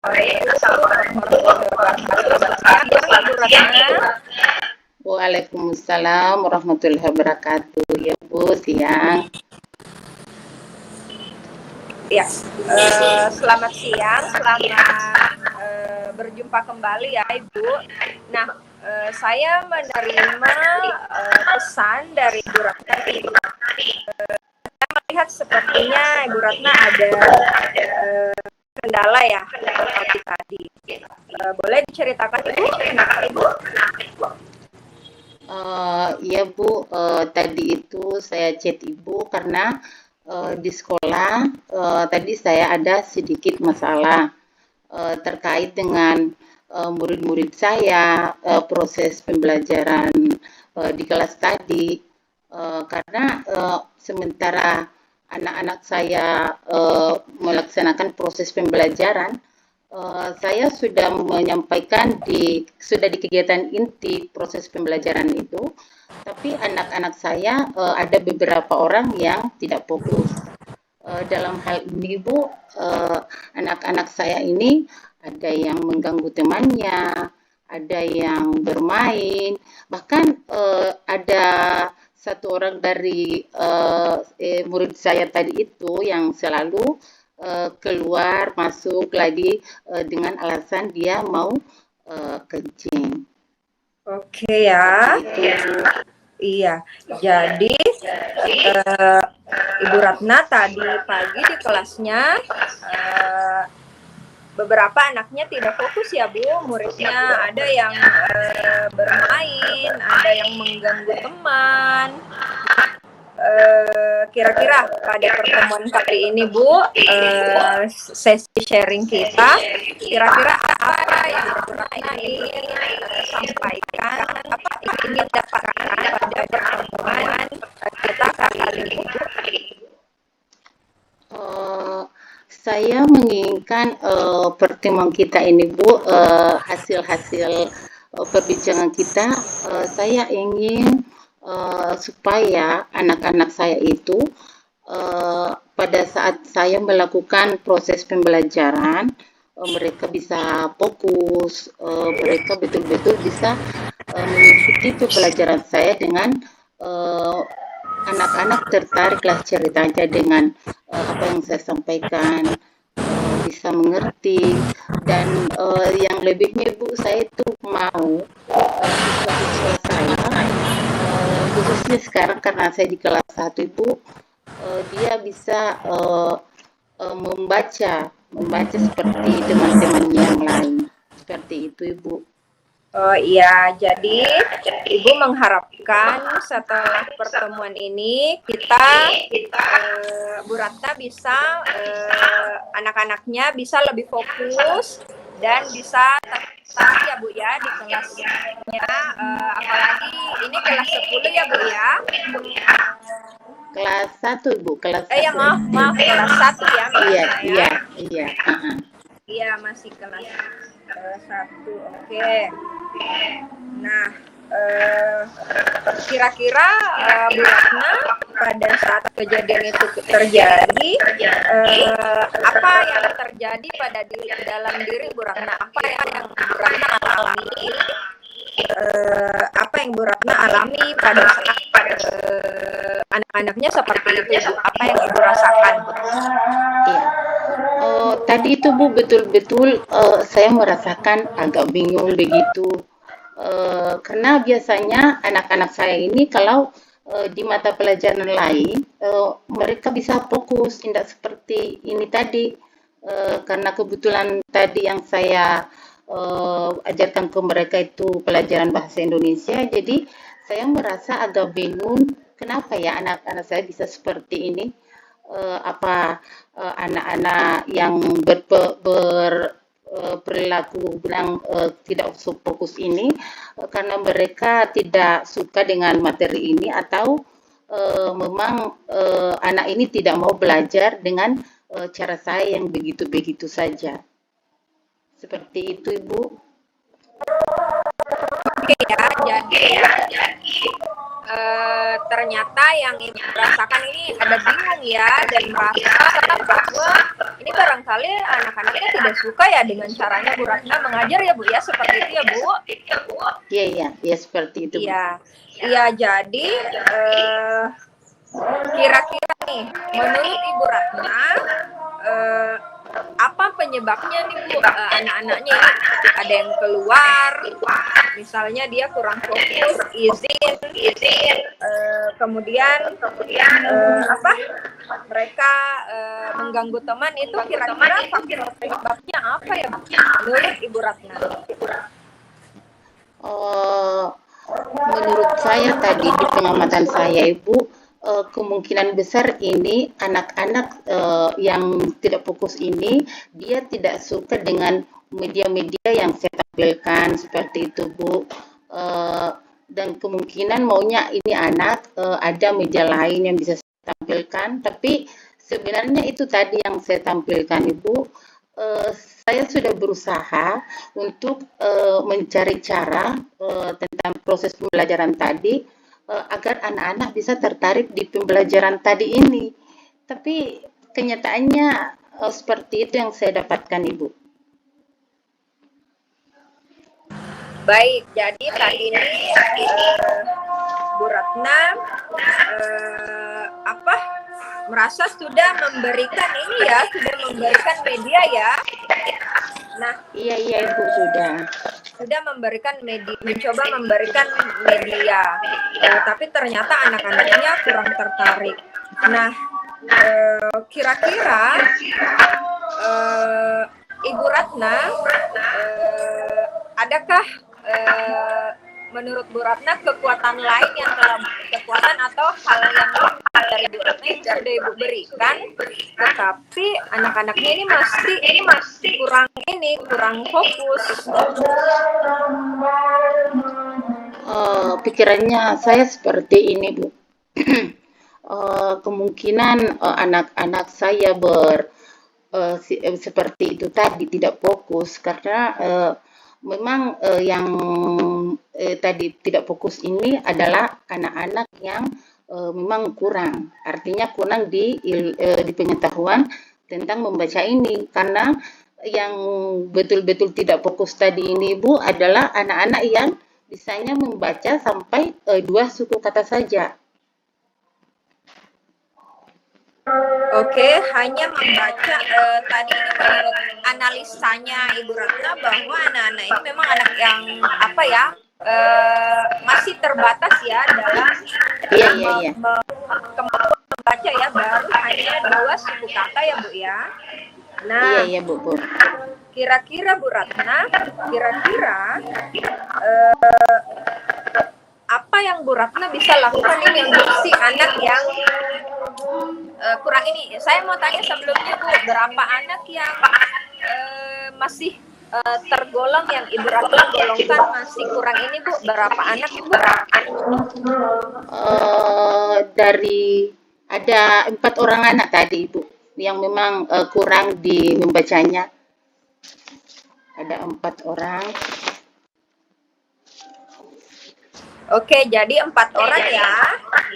Waalaikumsalam warahmatullahi wabarakatuh. Ya Bu, siang. Ya, selamat siang, selamat berjumpa kembali ya Ibu. Nah, saya menerima pesan dari Ibu Ratna. Saya melihat sepertinya Ibu Ratna ada kendala ya tadi. Boleh diceritakan Ibu? Kenapa Ibu? Ya Bu, tadi itu saya chat Ibu karena di sekolah tadi saya ada sedikit masalah terkait dengan murid-murid saya, proses pembelajaran di kelas tadi, karena sementara anak-anak saya melaksanakan proses pembelajaran, saya sudah menyampaikan sudah di kegiatan inti proses pembelajaran itu, tapi anak-anak saya ada beberapa orang yang tidak fokus. Dalam hal ini Bu, anak-anak saya ini ada yang mengganggu temannya, ada yang bermain, bahkan ada satu orang dari murid saya tadi itu yang selalu keluar masuk lagi dengan alasan dia mau kencing. Oke ya. Iya, jadi Ibu Ratna tadi pagi di kelasnya beberapa anaknya tidak fokus ya Bu, muridnya ada yang bermain, ada yang mengganggu teman. Kira-kira pada pertemuan kali ini Bu, sesi sharing kita, kira-kira apa yang Ibu Ratna ingin sampaikan, apa ingin dapatkan pada pertemuan kita kali ini Bu? Saya menginginkan pertemuan kita ini Bu, hasil-hasil perbincangan kita, saya ingin supaya anak-anak saya itu pada saat saya melakukan proses pembelajaran, mereka bisa fokus, mereka betul-betul bisa mengikuti pembelajaran saya dengan anak-anak tertariklah ceritanya dengan apa yang saya sampaikan, bisa mengerti, dan yang lebihnya Bu, saya itu mau siswa-siswa saya, khususnya sekarang karena saya di kelas 1 Ibu, dia bisa membaca seperti teman-temannya yang lain, seperti itu Ibu. Oh iya, jadi Ibu mengharapkan setelah pertemuan ini kita Bu Ratna bisa anak-anaknya bisa lebih fokus dan bisa tertarik ya Bu ya di kelasnya, apalagi ini kelas 10 ya Bu ya. Kelas 1 Bu, kelas 1. Ya maaf kelas 1 ya. Iya. Iya, masih kelas 1. Oke. Nah, kira-kira Bu Ratna pada saat kejadian itu terjadi, apa yang terjadi pada dalam diri Bu Ratna? Apa yang Bu Ratna alami? Apa yang Bu Ratna alami pada saat anak-anaknya seperti itu Bu? Apa yang Ibu rasakan? Iya. Tadi itu Bu, betul-betul saya merasakan agak bingung begitu, karena biasanya anak-anak saya ini kalau di mata pelajaran lain mereka bisa fokus, tidak seperti ini tadi, karena kebetulan tadi yang saya ajarkan ke mereka itu pelajaran bahasa Indonesia, jadi saya merasa agak bingung kenapa ya anak-anak saya bisa seperti ini. Apa anak-anak yang perilaku bilang tidak fokus ini karena mereka tidak suka dengan materi ini, atau memang anak ini tidak mau belajar dengan cara saya yang begitu-begitu saja. Seperti itu Ibu. Oke ya, jadi ternyata yang Ibu rasakan ini ada bingung ya, dan merasa bahwa ini barangkali barangkali anak-anaknya tidak suka ya dengan caranya Bu Ratna mengajar ya Bu ya, seperti itu ya Bu. Iya, seperti itu, Bu. Iya, jadi kira-kira nih, menurut Ibu Ratna, apa penyebabnya nih Bu? Anak-anaknya ada yang keluar, misalnya dia kurang fokus, izin, kemudian mereka mengganggu teman, itu kira-kira faktor penyebabnya apa ya Bu? Menurut Ibu Ratna? Menurut saya tadi di pengamatan saya, Ibu, kemungkinan besar ini anak-anak yang tidak fokus ini dia tidak suka dengan media-media yang saya tampilkan seperti itu, Bu. Dan kemungkinan maunya ini anak ada media lain yang bisa saya tampilkan, tapi sebenarnya itu tadi yang saya tampilkan, Ibu. Saya sudah berusaha untuk mencari cara tentang proses pembelajaran tadi agar anak-anak bisa tertarik di pembelajaran tadi ini. Tapi kenyataannya seperti itu yang saya dapatkan, Ibu. Baik, jadi tadi ini Bu Ratna merasa sudah memberikan media ya. Nah, iya Ibu, sudah memberikan media, mencoba memberikan media, tapi ternyata anak-anaknya kurang tertarik. Nah, kira-kira Ibu Ratna, adakah menurut Bu Ratna kekuatan lain yang kekuatan atau hal yang dari Bu Ratna yang sudah Ibu berikan, tetapi anak-anaknya ini masih kurang fokus? Pikirannya saya seperti ini, Bu. Kemungkinan anak-anak saya seperti itu tadi tidak fokus karena memang yang tadi tidak fokus ini adalah anak-anak yang memang kurang, artinya kurang di pengetahuan tentang membaca ini, karena yang betul-betul tidak fokus tadi ini, Bu, adalah anak-anak yang bisanya membaca sampai 2 suku kata saja. Oke, hanya membaca. Tadi ini menurut analisanya Ibu Ratna bahwa anak-anak ini memang anak yang masih terbatas ya dalam kemampuan membaca ya, baru hanya 2 suku kata ya Bu ya. Nah, iya Bu. Kira-kira Bu Ratna, apa yang Bu Ratna bisa lakukan ini untuk si anak yang kurang ini? Saya mau tanya sebelumnya Bu, berapa anak yang masih tergolong yang Ibu Ratna golongkan masih kurang ini Bu? Berapa anak Ibu? Dari ada 4 orang anak tadi Ibu yang memang kurang di membacanya. Ada 4 orang. Oke, jadi 4 orang ya.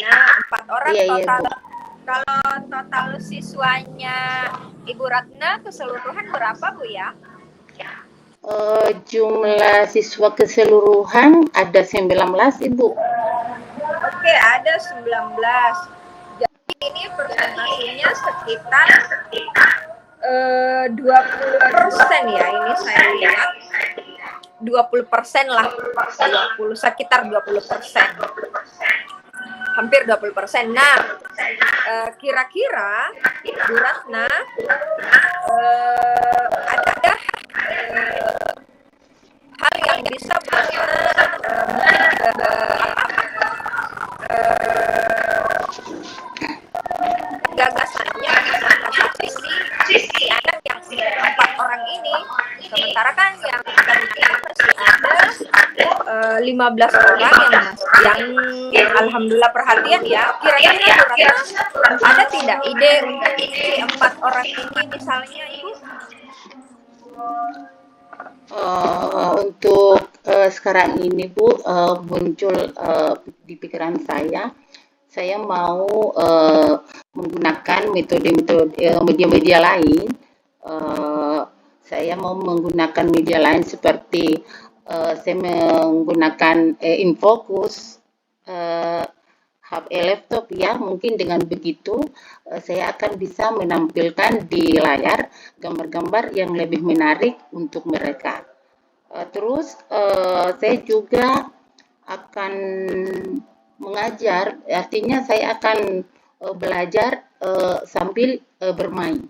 Nah, 4 orang total. Iya, kalau total siswanya Ibu Ratna keseluruhan berapa Bu ya? Jumlah siswa keseluruhan ada 19 Ibu. Oke, ada 19. Jadi ini persentasenya sekitar 20% ya, ini saya lihat 20% lah, sekitar 20%, hampir 20%. Nah, kira-kira Bu Ratna ada hal yang bisa Bu Ratna gagasannya si anak yang 4 orang ini, sementara kan yang masih ada 15 orang yang alhamdulillah perhatian ya. Kira-kira Bu Ratna ada tidak ide untuk si 4 orang ini misalnya Ibu? Untuk sekarang ini Bu, muncul di pikiran saya mau menggunakan metode media-media lain eh, saya mau menggunakan media lain seperti saya menggunakan Infocus, eh, HP laptop ya, mungkin dengan begitu saya akan bisa menampilkan di layar gambar-gambar yang lebih menarik untuk mereka. Terus saya juga akan mengajar, artinya saya akan belajar sambil bermain.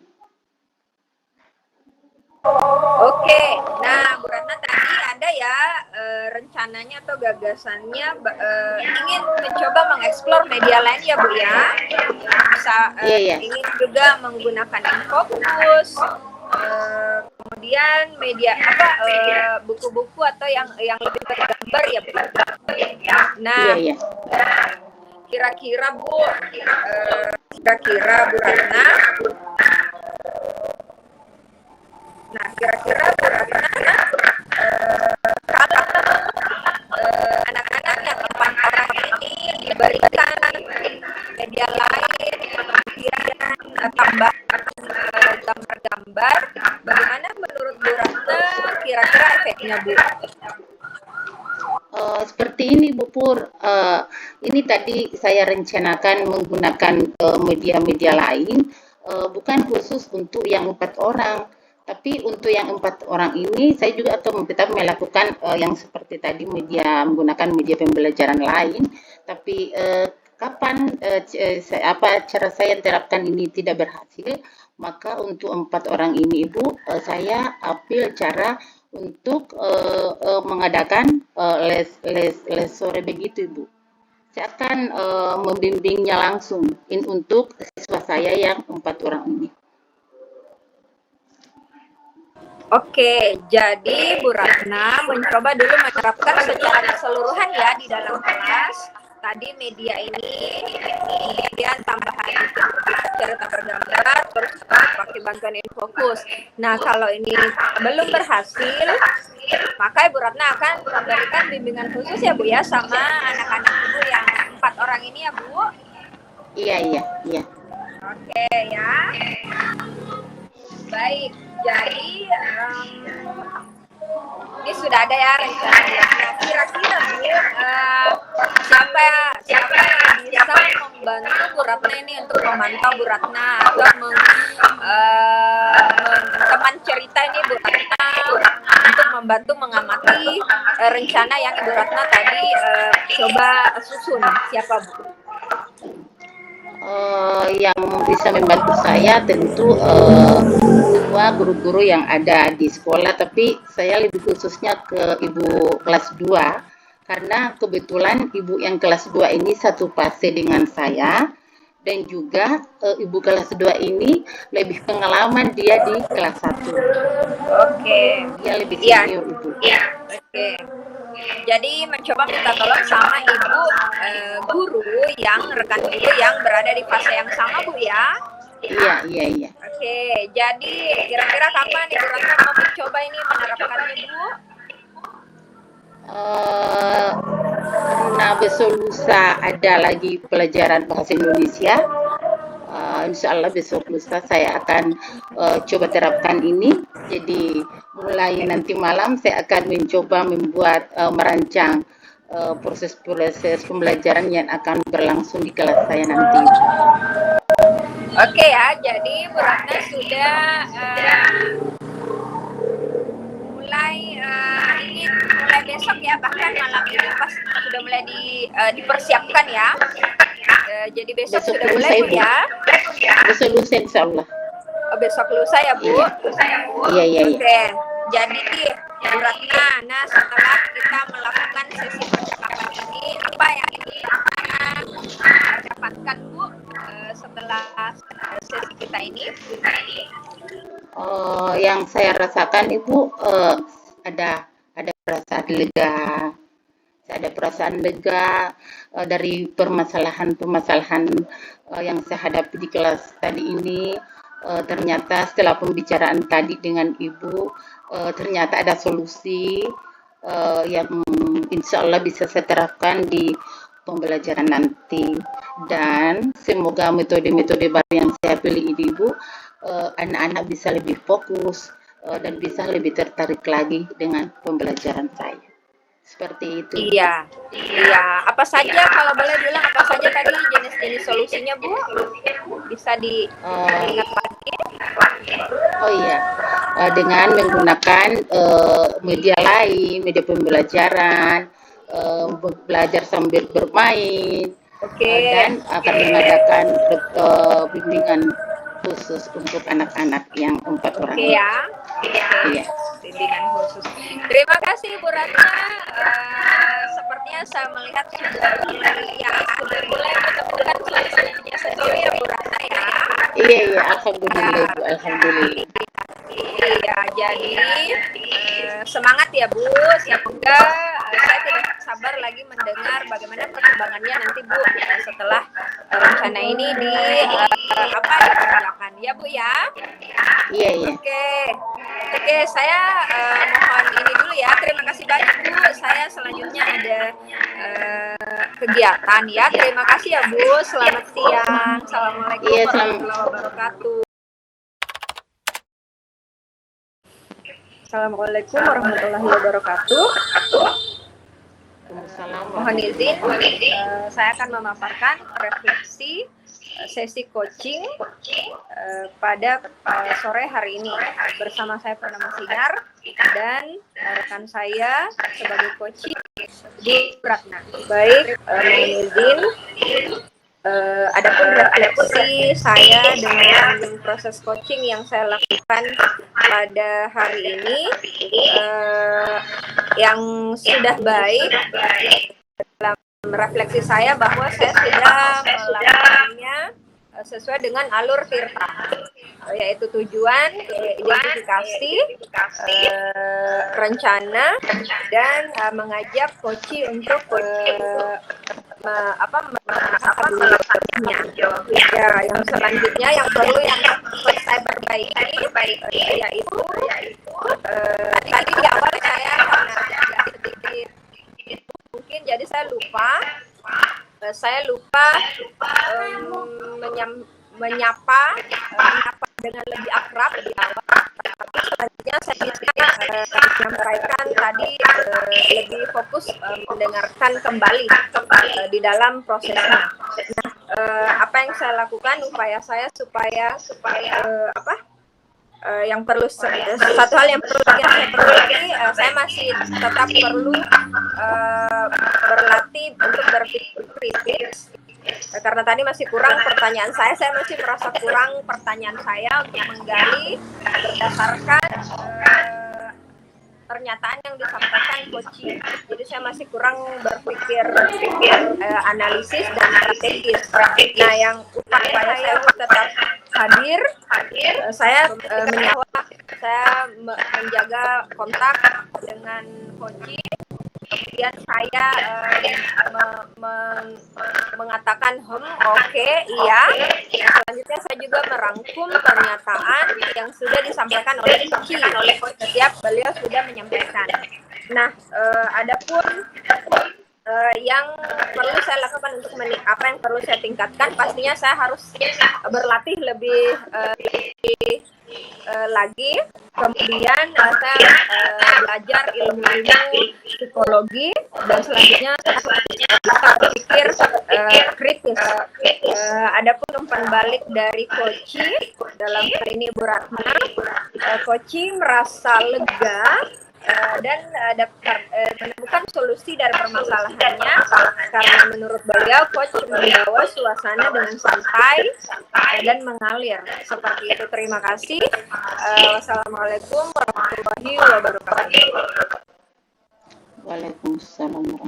Oke, nah Bu Ratna tadi ada ya rencananya atau gagasannya ingin mencoba mengeksplor media lain ya Bu ya, bisa Iya. ingin juga menggunakan Infocus, kemudian media apa buku-buku atau yang lebih bergambar ya Bu. Nah, Iya. kira-kira Bu Ratna, nah kira-kira Bu Ratna kalau anak-anak yang 4 orang ini diberikan media lain, kemudian tambah gambar-gambar, bagaimana menurut Bu Ratna kira-kira efeknya Bu? Seperti ini Bu Pur, ini tadi saya rencanakan menggunakan media-media lain, bukan khusus untuk yang 4 orang, tapi untuk yang 4 orang ini saya juga akan tetap melakukan yang seperti tadi menggunakan media pembelajaran lain, tapi kapan cara saya terapkan ini tidak berhasil, maka untuk 4 orang ini Ibu, saya ambil cara untuk mengadakan les sore begitu Ibu. Saya akan membimbingnya langsung untuk siswa saya yang 4 orang ini. Oke, jadi Bu Ratna mencoba dulu menerapkan secara keseluruhan ya di dalam kelas. Tadi media ini, kemudian tambahan cerita bergambar, terus pakai bantuan Infocus. Nah, kalau ini belum berhasil, maka Ibu Ratna akan memberikan bimbingan khusus ya Bu ya sama anak-anak Ibu yang 4 orang ini ya Bu. Iya. Oke ya. Baik, jadi ini sudah ada ya rencananya. Nah, kira-kira Bu, siapa yang bisa membantu Bu Ratna ini untuk memantau Bu Ratna atau teman cerita ini Bu Ratna untuk membantu mengamati rencana yang Ibu Ratna tadi coba susun, siapa Bu? Yang bisa membantu saya tentu semua guru-guru yang ada di sekolah, tapi saya lebih khususnya ke ibu kelas 2 karena kebetulan ibu yang kelas 2 ini satu fase dengan saya, dan juga ibu kelas 2 ini lebih pengalaman dia di kelas 1. Oke. Dia lebih senior Ibu. Oke. Jadi mencoba minta tolong sama ibu guru rekan guru yang berada di fase yang sama Bu ya. Iya. Oke, jadi kira-kira kapan Ibu Ratna mau mencoba ini menerapkannya Bu? Karena besok lusa ada lagi pelajaran bahasa Indonesia. Insya Allah besok lusa saya akan coba terapkan ini. Jadi mulai nanti malam saya akan mencoba merancang proses-proses pembelajaran yang akan berlangsung di kelas saya nanti. Oke ya, jadi Bu Ratna sudah mulai besok ya, bahkan malam ini pas sudah mulai dipersiapkan ya. Jadi besok sudah mulai Bu ya. Besok lusa insya Allah. Besok lusa ya Bu. Iya. Oke, jadi Bu Ratna, nah setelah kita melakukan sesi percakapan ini, apa yang kita dapatkan Bu setelah sesi kita ini? Yang saya rasakan Ibu ada perasaan lega. Ada perasaan lega dari permasalahan yang saya hadapi di kelas tadi ini. Ternyata setelah pembicaraan tadi dengan Ibu, ternyata ada solusi yang insya Allah bisa saya terapkan di pembelajaran nanti. Dan semoga metode-metode baru yang saya pilih ini Ibu anak-anak bisa lebih fokus dan bisa lebih tertarik lagi dengan pembelajaran saya. Seperti itu. Iya, iya. Apa saja kalau boleh bilang apa saja tadi jenis-jenis solusinya, Bu? Bisa diingat lagi? Oh iya, dengan menggunakan media lain, media pembelajaran, belajar sambil bermain, dan akan mengadakan bimbingan khusus untuk anak-anak yang 4 orang. Oke ya. Iya. Bimbingan khusus. Terima kasih Bu Ratna. Sepertinya saya melihat sudah mulai menemukan solusinya sendiri ya Bu Ratna ya. Iya, alhamdulillah Bu, alhamdulillah. Iya, jadi semangat ya Bu. Semoga saya tidak sabar lagi mendengar bagaimana perkembangannya nanti Bu setelah rencana ini dikerjakan ya Bu ya. Iya. Oke, saya mohon ini dulu ya. Terima kasih banyak Bu. Saya selanjutnya ada kegiatan ya. Terima kasih ya Bu. Selamat siang. Assalamualaikum warahmatullahi wabarakatuh. Assalamualaikum warahmatullahi wabarakatuh. Mohon izin, saya akan memaparkan refleksi sesi coaching pada sore hari ini bersama saya Purnama Sinar dan rekan saya sebagai coaching Bu Ratna. Baik, mohon izin. Adapun refleksi saya dengan proses coaching yang saya lakukan pada hari ini yang sudah baik dalam refleksi saya bahwa saya sudah melakukannya sesuai dengan alur Tirta, yaitu tujuan, identifikasi, rencana, dan mengajak coach untuk melaksanakannya. Ya, yang selanjutnya yang perlu saya perbaiki yaitu tadi di awal saya karena sedikit mungkin jadi saya lupa menyapa dengan lebih akrab di awal. Tapi selanjutnya saya bisa menyampaikan tadi lebih fokus mendengarkan kembali di dalam prosesnya. Nah, apa yang saya lakukan, upaya saya supaya yang perlu satu hal yang perlu saya perbaiki, saya masih tetap perlu berlatih untuk berpikir kritis. Karena tadi masih kurang pertanyaan saya masih merasa kurang pertanyaan saya untuk menggali berdasarkan pernyataan yang disampaikan coaching. Jadi saya masih kurang berpikir analisis dan strategis. Nah, yang upaya saya tetap hadir, saya menjaga kontak dengan coaching. Kemudian saya mengatakan oke, iya. Selanjutnya saya juga merangkum pernyataan yang sudah disampaikan oleh coaching. Setiap beliau sudah menyampaikan. Nah, adapun yang perlu saya lakukan untuk apa yang perlu saya tingkatkan, pastinya saya harus berlatih lebih lagi. Kemudian saya belajar ilmu-ilmu psikologi dan selanjutnya saya berpikir kritis. Adapun umpan balik dari coaching dalam hal ini Bu Ratna, coaching merasa lega dan menemukan solusi dari permasalahannya karena menurut beliau coach membawa suasana dengan santai dan mengalir seperti itu. Terima kasih. Wassalamualaikum warahmatullahi wabarakatuh. Waalaikumsalam.